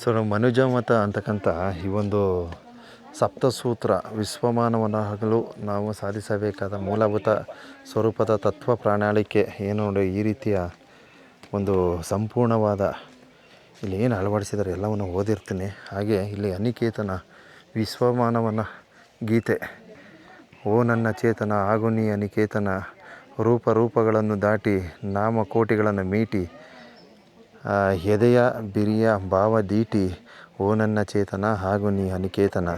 So ಮನುಜಮತ ಅಂತಕ್ಕಂಥ ಈ ಒಂದು ಸಪ್ತಸೂತ್ರ ವಿಶ್ವಮಾನವನಾಗಲು ನಾವು ಸಾಧಿಸಬೇಕಾದ ಮೂಲಭೂತ ಸ್ವರೂಪದ ತತ್ವ ಪ್ರಣಾಳಿಕೆ ಏನು ನೋಡಿ, ಈ ರೀತಿಯ ಒಂದು ಸಂಪೂರ್ಣವಾದ ಇಲ್ಲಿ ಏನು ಅಳವಡಿಸಿದರೆ ಎಲ್ಲವನ್ನು ಓದಿರ್ತೀನಿ. ಹಾಗೆ ಇಲ್ಲಿ ಅನಿಕೇತನ ವಿಶ್ವಮಾನವನ ಗೀತೆ. ಓ ನನ್ನ ಚೇತನ ಹಾಗೂ ನೀ ಅನಿಕೇತನ, ರೂಪಗಳನ್ನು ದಾಟಿ ನಾಮಕೋಟಿಗಳನ್ನು ಮೀಟಿ, ಎದೆಯ ಬಿರಿಯ ಭಾವ ದೀಟಿ. ಓ ನನ್ನ ಚೇತನ ಹಾಗೂ ನೀ ಅನಿಕೇತನ,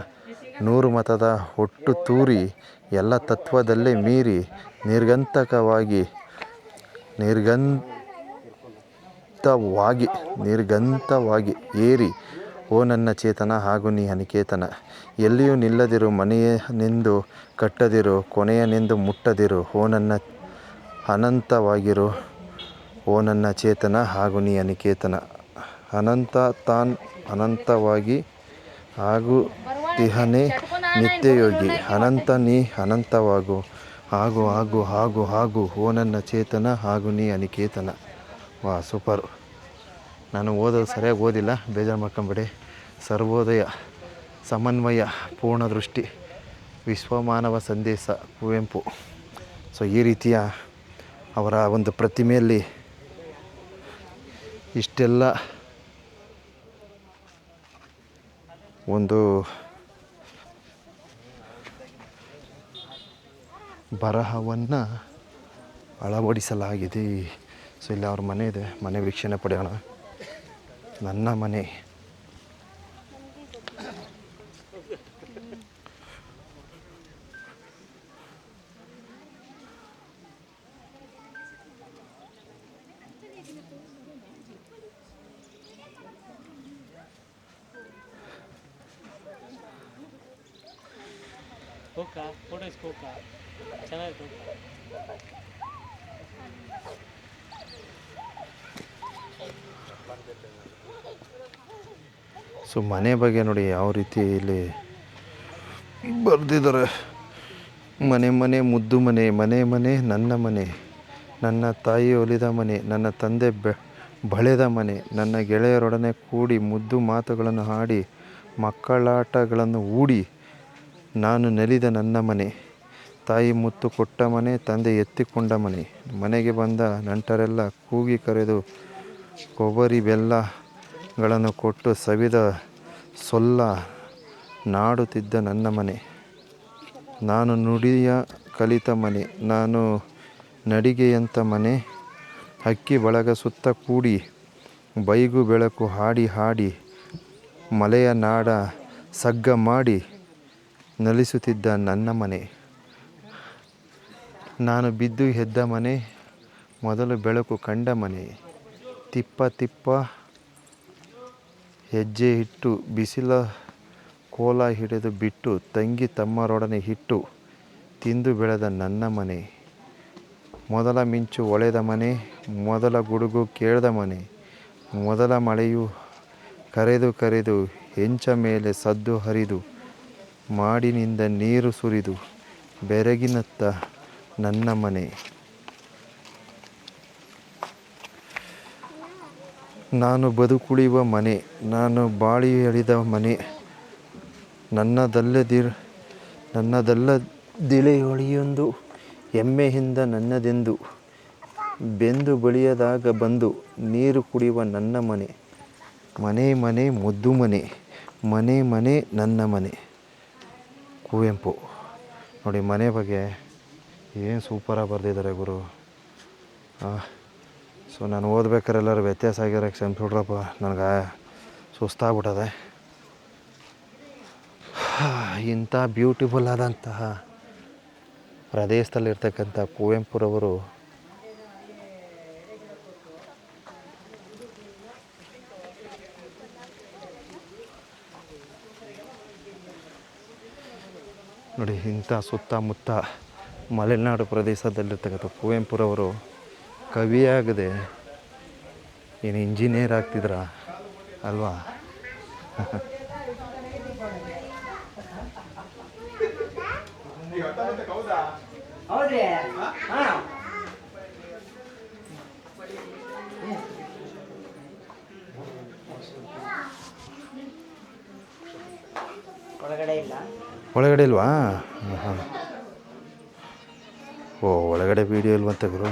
ನೂರು ಮತದ ಒಟ್ಟು ತೂರಿ, ಎಲ್ಲ ತತ್ವದಲ್ಲೇ ಮೀರಿ ನಿರ್ಗಂತವಾಗಿ ಏರಿ. ಓ ನನ್ನ ಚೇತನ ಹಾಗೂ ನೀ ಅನಿಕೇತನ, ಎಲ್ಲಿಯೂ ನಿಲ್ಲದಿರು, ಮನೆಯನೆಂದು ಕಟ್ಟದಿರು, ಕೊನೆಯನೆಂದು ಮುಟ್ಟದಿರು. ಓ ನನ್ನ ಅನಂತವಾಗಿರು, ಓ ನನ್ನ ಚೇತನ ಹಾಗೂ ನೀ ಅನಿಕೇತನ, ಅನಂತ ತಾನ್ ಅನಂತವಾಗಿ ಆಗುತ್ತಿಹನೇ ನಿತ್ಯಯೋಗಿ. ಅನಂತ ನೀ ಅನಂತವಾಗು, ಆಗು ಆಗು ಆಗು ಆಗು. ಓ ನನ್ನ ಚೇತನ ಹಾಗೂ ನೀ ಅನಿಕೇತನ. ವಾ, ಸೂಪರು. ನಾನು ಓದೋದು ಸರಿಯಾಗಿ ಓದಿಲ್ಲ, ಬೇಜಾರು ಮಾಡ್ಕೊಂಬೇಡಿ. ಸರ್ವೋದಯ, ಸಮನ್ವಯ, ಪೂರ್ಣದೃಷ್ಟಿ, ವಿಶ್ವಮಾನವ ಸಂದೇಶ, ಕುವೆಂಪು. ಸೊ ಈ ರೀತಿಯ ಅವರ ಒಂದು ಪ್ರತಿಮೆಯಲ್ಲಿ ಇಷ್ಟೆಲ್ಲ ಒಂದು ಬರಹವನ್ನು ಅಳವಡಿಸಲಾಗಿದೆ. ಸೊ ಇಲ್ಲಿ ಅವ್ರ ಮನೆ ಇದೆ, ಮನೆ ವೀಕ್ಷಣೆ ಪಡೆಯೋಣ. ನನ್ನ ಮನೆ. ಸೊ ಮನೆ ಬಗ್ಗೆ ನೋಡಿ ಯಾವ ರೀತಿ ಇಲ್ಲಿ ಬರೆದಿದ್ದಾರೆ. ಮನೆ ಮನೆ ಮುದ್ದು ಮನೆ, ಮನೆ ಮನೆ ನನ್ನ ಮನೆ, ನನ್ನ ತಾಯಿ ಒಲಿದ ಮನೆ, ನನ್ನ ತಂದೆ ಬಳೆದ ಮನೆ, ನನ್ನ ಗೆಳೆಯರೊಡನೆ ಕೂಡಿ ಮುದ್ದು ಮಾತುಗಳನ್ನು ಆಡಿ ಮಕ್ಕಳಾಟಗಳನ್ನು ಹೂಡಿ ನಾನು ನಲಿದ ನನ್ನ ಮನೆ. ತಾಯಿ ಮುತ್ತು ಕೊಟ್ಟ ಮನೆ, ತಂದೆ ಎತ್ತಿಕೊಂಡ ಮನೆ, ಮನೆಗೆ ಬಂದ ನಂಟರೆಲ್ಲ ಕೂಗಿ ಕರೆದು ಕೊಬ್ಬರಿ ಬೆಲ್ಲಗಳನ್ನು ಕೊಟ್ಟು ಸವಿದ ಸೊಲ್ಲ ನಾಡುತ್ತಿದ್ದ ನನ್ನ ಮನೆ. ನಾನು ನುಡಿಯ ಕಲಿತ ಮನೆ, ನಾನು ನಡಿಗೆಯಂಥ ಮನೆ. ಹಕ್ಕಿ ಬಳಗ ಸುತ್ತ ಕೂಡಿ ಬೈಗು ಬೆಳಕು ಹಾಡಿ ಹಾಡಿ ಮಲೆಯ ನಾಡ ಸಗ್ಗ ಮಾಡಿ ನಲಿಸುತ್ತಿದ್ದ ನನ್ನ ಮನೆ. ನಾನು ಬಿದ್ದು ಎದ್ದ ಮನೆ, ಮೊದಲು ಬೆಳಕು ಕಂಡ ಮನೆ. ತಿಪ್ಪ ತಿಪ್ಪ ಹೆಜ್ಜೆ ಇಟ್ಟು ಬಿಸಿಲ ಕೋಲ ಹಿಡಿದು ಬಿಟ್ಟು ತಂಗಿ ತಮ್ಮರೊಡನೆ ಹಿಟ್ಟು ತಿಂದು ಬೆಳೆದ ನನ್ನ ಮನೆ. ಮೊದಲ ಮಿಂಚು ಹೊಳೆದ ಮನೆ, ಮೊದಲ ಗುಡುಗು ಕೇಳಿದ ಮನೆ, ಮೊದಲ ಮಳೆಯು ಕರೆದು ಕರೆದು ಹೆಂಚ ಮೇಲೆ ಸದ್ದು ಹರಿದು ಮಾಡಿನಿಂದ ನೀರು ಸುರಿದು ಬೆರಗಿನತ್ತ ನನ್ನ ಮನೆ. ನಾನು ಬದುಕುಳಿಯುವ ಮನೆ, ನಾನು ಬಾಳಿ ಎಳಿದ ಮನೆ. ನನ್ನದಲ್ಲದಿಳೆಯೊಳಿಯೊಂದು ಹೆಮ್ಮೆಯಿಂದ ನನ್ನದೆಂದು ಬೆಂದು ಬಳಿಯದಾಗ ಬಂದು ನೀರು ಕುಡಿಯುವ ನನ್ನ ಮನೆ. ಮನೆ ಮನೆ ಮುದ್ದು ಮನೆ, ಮನೆ ಮನೆ ನನ್ನ ಮನೆ. ಕುವೆಂಪು. ನೋಡಿ ಮನೆ ಬಗ್ಗೆ ಏನು ಸೂಪರಾಗಿ ಬರೆದಿದ್ದಾರೆ ಗುರು. ಸೊ ನಾನು ಓದ್ಬೇಕಾದ್ರೆ ಎಲ್ಲರೂ ವ್ಯತ್ಯಾಸ ಆಗಿರೋ ಕ್ಷಮಿಸ್ಬಿಡ್ರಪ್ಪ, ನನಗೆ ಸುಸ್ತಾಗ್ಬಿಟ್ಟದೆ. ಇಂಥ ಬ್ಯೂಟಿಫುಲ್ ಆದಂತಹ ಪ್ರದೇಶದಲ್ಲಿರ್ತಕ್ಕಂಥ ಕುವೆಂಪುರವರು ನೋಡಿ, ಇಂಥ ಸುತ್ತಮುತ್ತ ಮಲೆನಾಡು ಪ್ರದೇಶದಲ್ಲಿರ್ತಕ್ಕಂಥ ಕುವೆಂಪುರವರು ಕವಿಯಾಗದೆ ಏನು ಇಂಜಿನಿಯರ್ ಆಗ್ತಿದ್ರ ಅಲ್ವಾ? ಒಳಗಡೆ ಇಲ್ವಾ? ಹಾಂ ಹಾಂ. ಓ, ಒಳಗಡೆ ವೀಡಿಯೋ ಇಲ್ವಂತೆ ಗುರು.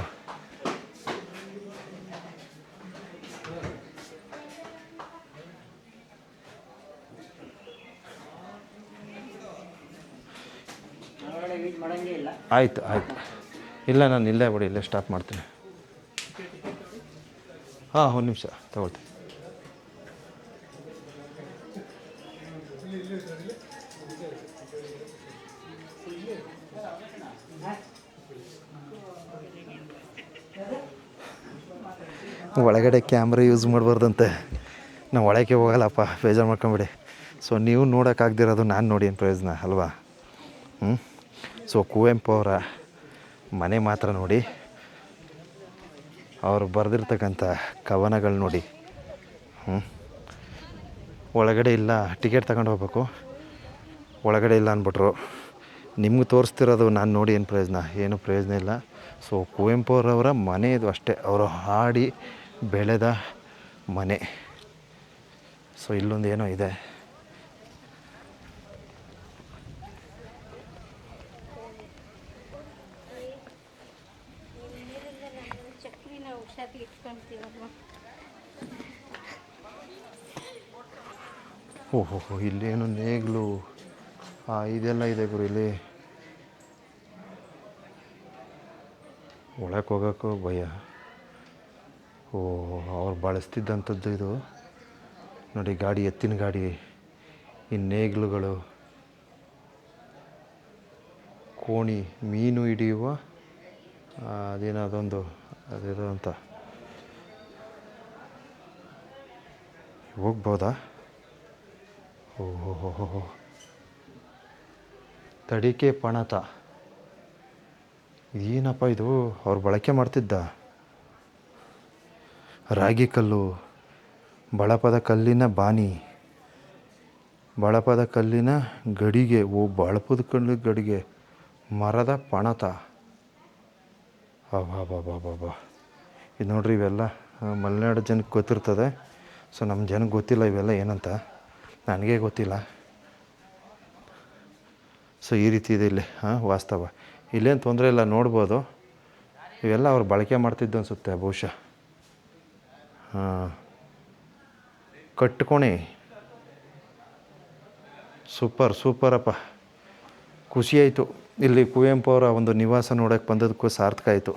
ಆಯಿತು ಆಯಿತು. ಇಲ್ಲ, ನಾನು ಇಲ್ಲೇ ಬಿಡಿ, ಇಲ್ಲೇ ಸ್ಟಾಪ್ ಮಾಡ್ತೀನಿ. ಹಾಂ, ಒಂದು ನಿಮಿಷ ತಗೊಳ್ತೀನಿ. ಒಳಗಡೆ ಕ್ಯಾಮ್ರಾ ಯೂಸ್ ಮಾಡಬಾರ್ದಂತೆ. ನಾವು ಒಳಗೆ ಹೋಗಲ್ಲಪ್ಪ, ಬೇಜಾರು ಮಾಡ್ಕೊಂಬಿಡಿ. ಸೊ ನೀವು ನೋಡೋಕ್ಕಾಗ್ದಿರೋದು ನಾನು ನೋಡಿ ಏನು ಪ್ರಯೋಜನ ಅಲ್ವಾ? ಸೊ ಕುವೆಂಪು ಅವರ ಮನೆ ಮಾತ್ರ ನೋಡಿ, ಅವರು ಬರೆದಿರ್ತಕ್ಕಂಥ ಕವನಗಳು ನೋಡಿ. ಒಳಗಡೆ ಇಲ್ಲ, ಟಿಕೆಟ್ ತಗೊಂಡು ಹೋಗ್ಬೇಕು. ಒಳಗಡೆ ಇಲ್ಲ ಅಂದ್ಬಿಟ್ರು. ನಿಮ್ಗೆ ತೋರಿಸ್ತಿರೋದು ನಾನು ನೋಡಿ ಏನು ಪ್ರಯೋಜನ? ಏನು ಪ್ರಯೋಜನ ಇಲ್ಲ. ಸೊ ಕುವೆಂಪು ಅವರವರ ಮನೆ ಇದು ಅಷ್ಟೇ, ಅವರು ಹಾಡಿ ಬೆಳೆದ ಮನೆ. ಸೊ ಇಲ್ಲೊಂದು ಏನೋ ಇದೆ. ಓಹೋ, ಇಲ್ಲೇನು ನೇಗ್ಲು ಇದೆಲ್ಲ ಇದೆ ಗುರು. ಇಲ್ಲಿ ಒಳಕ್ಕೆ ಹೋಗೋಕ್ಕೂ ಭಯ. ಅವ್ರು ಬಳಸ್ತಿದ್ದಂಥದ್ದು ಇದು ನೋಡಿ, ಗಾಡಿ, ಎತ್ತಿನ ಗಾಡಿ, ಈ ನೇಗ್ಲುಗಳು, ಕೋಣಿ, ಮೀನು ಹಿಡಿಯುವ ಅದೇನೋ ಅದೊಂದು ಅದೇನೋ ಅಂತ. ಹೋಗ್ಬೋದಾ? ಓಹೋ, ತಡಿಕೆ ಪಣತ, ಏನಪ್ಪ ಇದು? ಅವ್ರು ಬಳಕೆ ಮಾಡ್ತಿದ್ದ ರಾಗಿ ಕಲ್ಲು, ಬಳಪದ ಕಲ್ಲಿನ ಬಾನಿ, ಬಳಪದ ಕಲ್ಲಿನ ಗಡಿಗೆ. ಬಳಪದ ಕಲ್ಲು ಗಡಿಗೆ, ಮರದ ಪಣತ. ಅಬ್ಬಾ, ಇದು ನೋಡ್ರಿ, ಇವೆಲ್ಲ ಮಲೆನಾಡು ಜನಕ್ಕೆ ಗೊತ್ತಿರ್ತದೆ. ಸೊ ನಮ್ಮ ಜನಕ್ಕೆ ಗೊತ್ತಿಲ್ಲ ಇವೆಲ್ಲ ಏನಂತ, ನನಗೇ ಗೊತ್ತಿಲ್ಲ. ಸೊ ಈ ರೀತಿ ಇದೆ ಇಲ್ಲಿ. ವಾಸ್ತವ ಇಲ್ಲೇನು ತೊಂದರೆ ಇಲ್ಲ, ನೋಡ್ಬೋದು. ಇವೆಲ್ಲ ಅವ್ರು ಬಳಕೆ ಮಾಡ್ತಿದ್ದು ಅನಿಸುತ್ತೆ ಬಹುಶಃ. ಕಟ್ಕೋಣೆ, ಸೂಪರಪ್ಪ, ಖುಷಿಯಾಯಿತು. ಇಲ್ಲಿ ಕುವೆಂಪು ಅವರ ಒಂದು ನಿವಾಸ ನೋಡೋಕ್ಕೆ ಬಂದದಕ್ಕೂ ಸಾರ್ಥಕ ಆಯಿತು.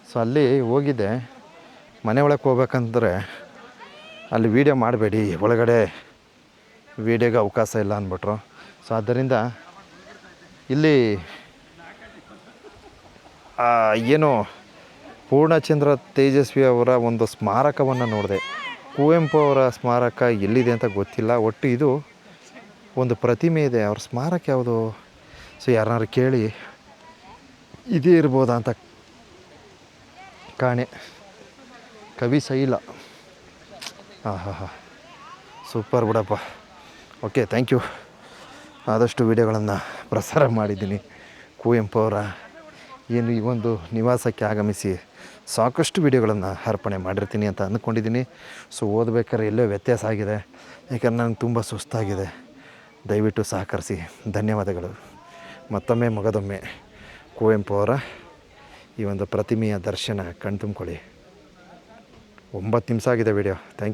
ಸೊ ಅಲ್ಲಿ ಹೋಗಿದ್ದೆ. ಮನೆ ಒಳಗೆ ಹೋಗ್ಬೇಕಂದ್ರೆ ಅಲ್ಲಿ ವೀಡಿಯೋ ಮಾಡಬೇಡಿ, ಒಳಗಡೆ ವೀಡಿಯೋಗೆ ಅವಕಾಶ ಇಲ್ಲ ಅಂದ್ಬಿಟ್ರು. ಸೊ ಆದ್ದರಿಂದ ಇಲ್ಲಿ ಏನು ಪೂರ್ಣಚಂದ್ರ ತೇಜಸ್ವಿ ಅವರ ಒಂದು ಸ್ಮಾರಕವನ್ನು ನೋಡಿದೆ. ಕುವೆಂಪು ಅವರ ಸ್ಮಾರಕ ಎಲ್ಲಿದೆ ಅಂತ ಗೊತ್ತಿಲ್ಲ. ಒಟ್ಟು ಇದು ಒಂದು ಪ್ರತಿಮೆ ಇದೆ. ಅವ್ರ ಸ್ಮಾರಕ ಯಾವುದು? ಸೊ ಯಾರನ್ನಾರು ಕೇಳಿ ಇದೇ ಇರ್ಬೋದಾ ಅಂತ ಕಾಣೆ. ಕವಿ ಶೈಲ. ಸೂಪರ್ ಬಿಡಪ್ಪ. Okay, thank you. ಆದಷ್ಟು ವಿಡಿಯೋಗಳನ್ನು ಪ್ರಸಾರ ಮಾಡಿದ್ದೀನಿ. ಕುವೆಂಪು ಅವರ ಏನು ಈ ಒಂದು ನಿವಾಸಕ್ಕೆ ಆಗಮಿಸಿ ಸಾಕಷ್ಟು ವಿಡಿಯೋಗಳನ್ನು ಅರ್ಪಣೆ ಮಾಡಿರ್ತೀನಿ ಅಂತ ಅಂದ್ಕೊಂಡಿದ್ದೀನಿ. ಸೊ ಓದಬೇಕಾದ್ರೆ ಎಲ್ಲೋ ವ್ಯತ್ಯಾಸ ಆಗಿದೆ, ಯಾಕಂದ್ರೆ ನನಗೆ ತುಂಬ ಸುಸ್ತಾಗಿದೆ. ದಯವಿಟ್ಟು ಸಹಕರಿಸಿ. ಧನ್ಯವಾದಗಳು. ಮತ್ತೊಮ್ಮೆ ಮಗದೊಮ್ಮೆ ಕುವೆಂಪು ಅವರ ಈ ಒಂದು ಪ್ರತಿಮೆಯ ದರ್ಶನ ಕಣ್ತುಂಬ್ಕೊಳ್ಳಿ. 9 ನಿಮಿಷ ಆಗಿದೆ ವಿಡಿಯೋ. Thank you.